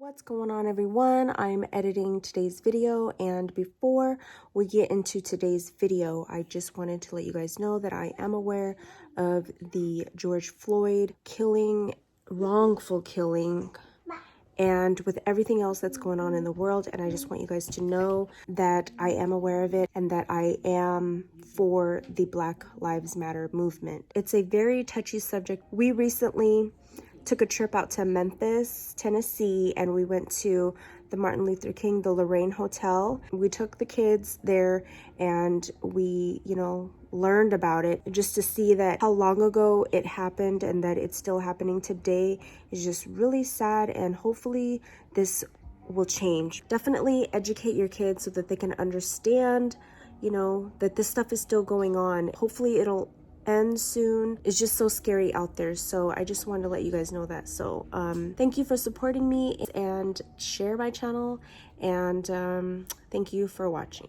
What's going on, everyone? I'm editing today's video, and before we get into today's video, I just wanted to let you guys know that I am aware of the George Floyd killing, wrongful killing, and with everything else that's going on in the world. And I just want you guys to know that I am aware of it and that I am for the Black Lives Matter movement. It's a very touchy subject. We recently took a trip out to Memphis, Tennessee, and we went to the Martin Luther King, the Lorraine Hotel. We took the kids there and we, learned about it, just to see that how long ago it happened and that it's still happening today is just really sad, and hopefully this will change. Definitely educate your kids so that they can understand, that this stuff is still going on. Hopefully it'll end soon. It's just so scary out there, so I just wanted to let you guys know that. So thank you for supporting me and share my channel, and thank you for watching.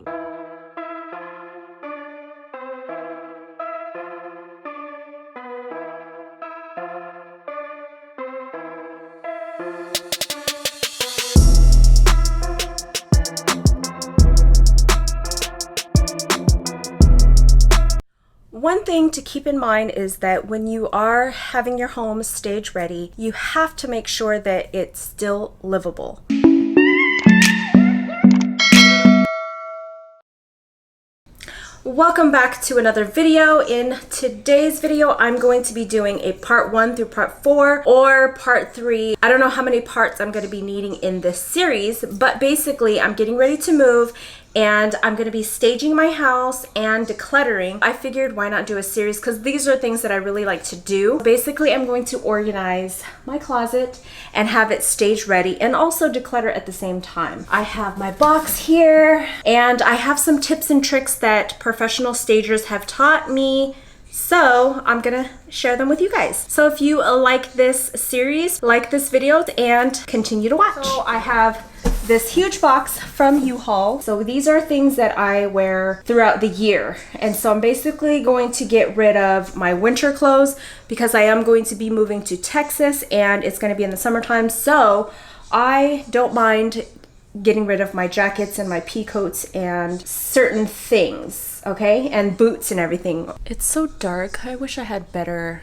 One thing to keep in mind is that when you are having your home stage ready, you have to make sure that it's still livable. Welcome back to another video. In today's video, I'm going to be doing a part 1 through part 4 or part 3. I don't know how many parts I'm going to be needing in this series, but basically I'm getting ready to move and I'm going to be staging my house and decluttering. I figured why not do a series, because these are things that I really like to do. Basically, I'm going to organize my closet and have it stage ready and also declutter at the same time. I have my box here and I have some tips and tricks that professional stagers have taught me, so I'm gonna share them with you guys. So if you like this series, like this video and continue to watch. So I have this huge box from U-Haul. So these are things that I wear throughout the year. And so I'm basically going to get rid of my winter clothes because I am going to be moving to Texas and it's going to be in the summertime. So I don't mind getting rid of my jackets and my pea coats and certain things, okay? And boots and everything. It's so dark. I wish I had better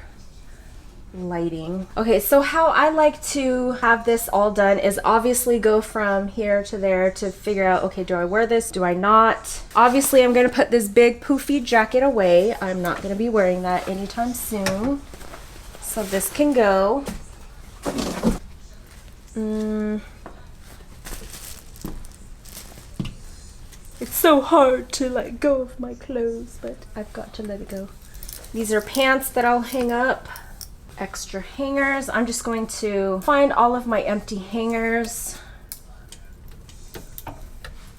lighting. Okay, so how I like to have this all done is obviously go from here to there to figure out, okay, do I wear this? Do I not? Obviously, I'm gonna put this big poofy jacket away. I'm not gonna be wearing that anytime soon. So this can go. It's so hard to let go of my clothes, but I've got to let it go. These are pants that I'll hang up. Extra hangers. I'm just going to find all of my empty hangers.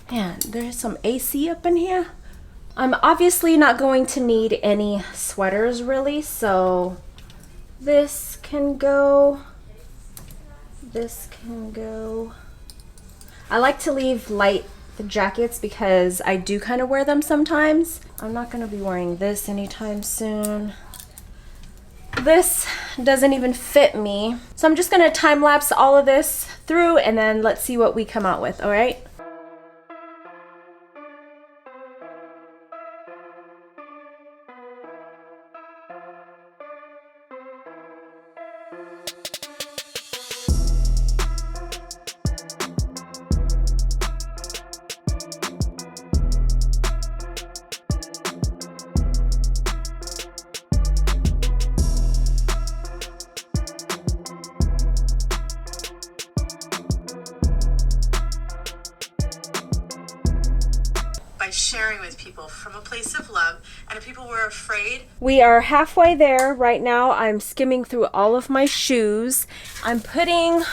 And there's some AC up in here. I'm obviously not going to need any sweaters really, so this can go. This can go. I like to leave light jackets because I do kind of wear them sometimes. I'm not going to be wearing this anytime soon. This doesn't even fit me. So I'm just gonna time lapse all of this through and then let's see what we come out with, all right? Sharing with people from a place of love, and if people were afraid. We are halfway there right now. I'm skimming through all of my shoes. I'm putting,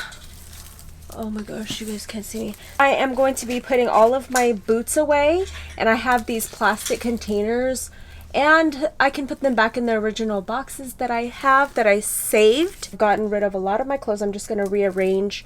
oh my gosh, you guys can't see me. I am going to be putting all of my boots away, and I have these plastic containers and I can put them back in the original boxes that I have that I saved. I've gotten rid of a lot of my clothes. I'm just going to rearrange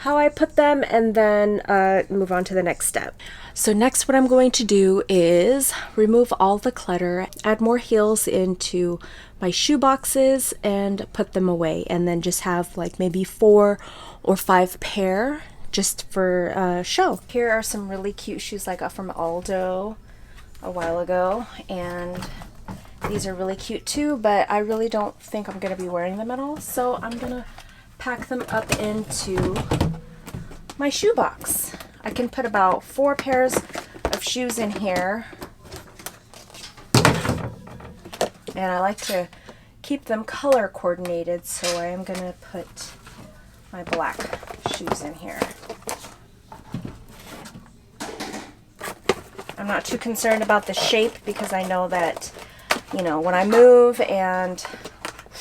how I put them and then move on to the next step. So next what I'm going to do is remove all the clutter, add more heels into my shoe boxes and put them away, and then just have like maybe 4 or 5 pair just for show. Here are some really cute shoes I got from Aldo a while ago, and these are really cute too, but I really don't think I'm gonna be wearing them at all, so I'm gonna pack them up into my shoe box. I can put about 4 pairs of shoes in here, and I like to keep them color coordinated, so I am gonna put my black shoes in here. I'm not too concerned about the shape because I know that, you know, when I move and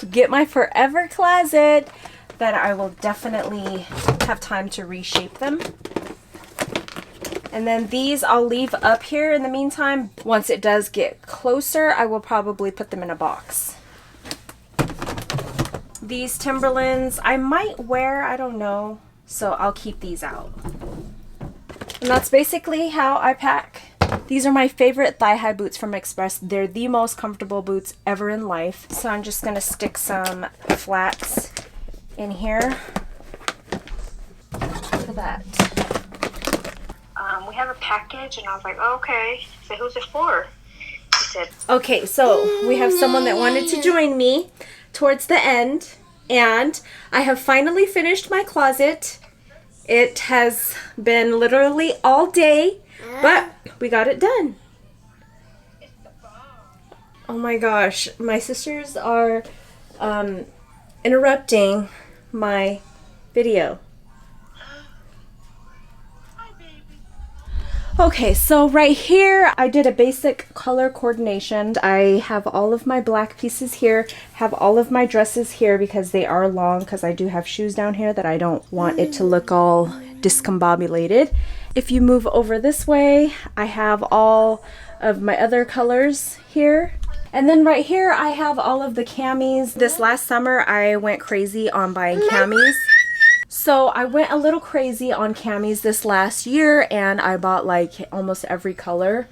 get my forever closet, that I will definitely have time to reshape them. And then these I'll leave up here in the meantime. Once it does get closer, I will probably put them in a box. These Timberlands I might wear, I don't know, so I'll keep these out. And that's basically how I pack. These are my favorite thigh-high boots from Express. They're the most comfortable boots ever in life. So I'm just gonna stick some flats in here for that. We have a package, and I was like, oh, okay. So who's it for? He said, okay, so we have someone that wanted to join me towards the end, and I have finally finished my closet. It has been literally all day, but we got it done. Oh my gosh, my sisters are interrupting my video. Okay, so right here I did a basic color coordination. I have all of my black pieces here, have all of my dresses here because they are long, because I do have shoes down here that I don't want it to look all discombobulated. If you move over this way, I have all of my other colors here. And then right here I have all of the camis. This last summer I went crazy on buying camis. So I went a little crazy on camis this last year, and I bought like almost every color,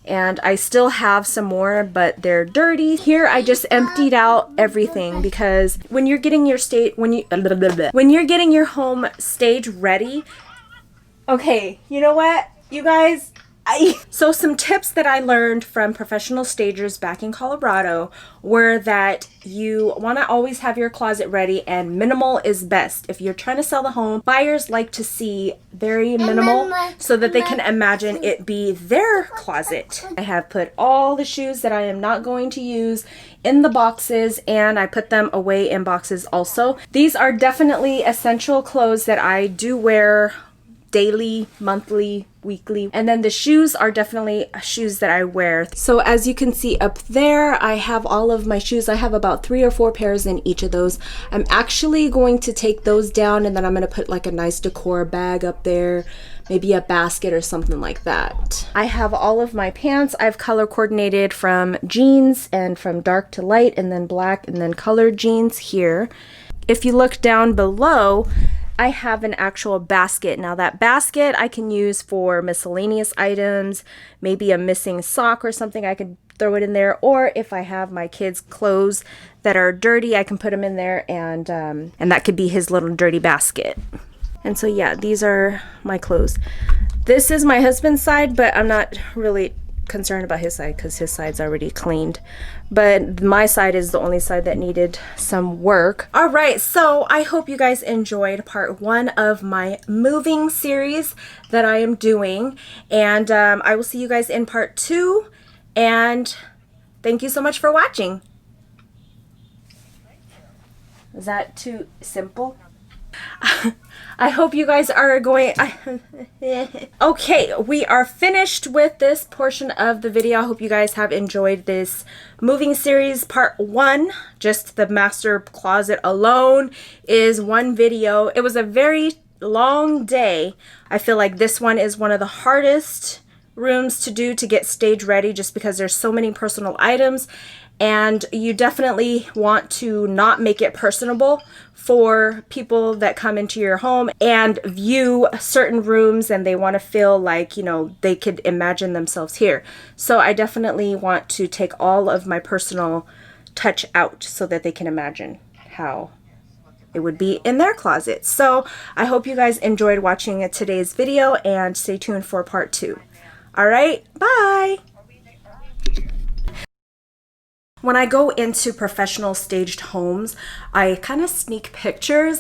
and I still have some more, but they're dirty. Here I just emptied out everything because when you're getting your when you're getting your home stage ready. Okay, you know what, you guys? So some tips that I learned from professional stagers back in Colorado were that you want to always have your closet ready, and minimal is best. If you're trying to sell the home, buyers like to see very minimal so that they can imagine it be their closet. I have put all the shoes that I am not going to use in the boxes, and I put them away in boxes also. These are definitely essential clothes that I do wear daily, monthly, weekly. And then the shoes are definitely shoes that I wear. So as you can see up there, I have all of my shoes. I have about 3 or 4 pairs in each of those. I'm actually going to take those down, and then I'm going to put like a nice decor bag up there, maybe a basket or something like that. I have all of my pants. I've color coordinated from jeans and from dark to light, and then black, and then colored jeans here. If you look down below, I have an actual basket. Now that basket I can use for miscellaneous items, maybe a missing sock or something, I could throw it in there, or if I have my kids' clothes that are dirty, I can put them in there, and that could be his little dirty basket. And so yeah, these are my clothes. This is my husband's side, but I'm not really concerned about his side because his side's already cleaned, but my side is the only side that needed some work. All right, so I hope you guys enjoyed part 1 of my moving series that I am doing, and I will see you guys in part 2, and thank you so much for watching. Is that too simple? I hope you guys are going. Okay, we are finished with this portion of the video. I hope you guys have enjoyed this moving series part 1. Just the master closet alone is one video. It was a very long day. I feel like this one is one of the hardest rooms to do to get stage ready, just because there's so many personal items, and you definitely want to not make it personable for people that come into your home and view certain rooms, and they want to feel like, you know, they could imagine themselves here. So I definitely want to take all of my personal touch out so that they can imagine how it would be in their closet. So I hope you guys enjoyed watching today's video, and stay tuned for part 2. All right, bye. When I go into professional staged homes, I kind of sneak pictures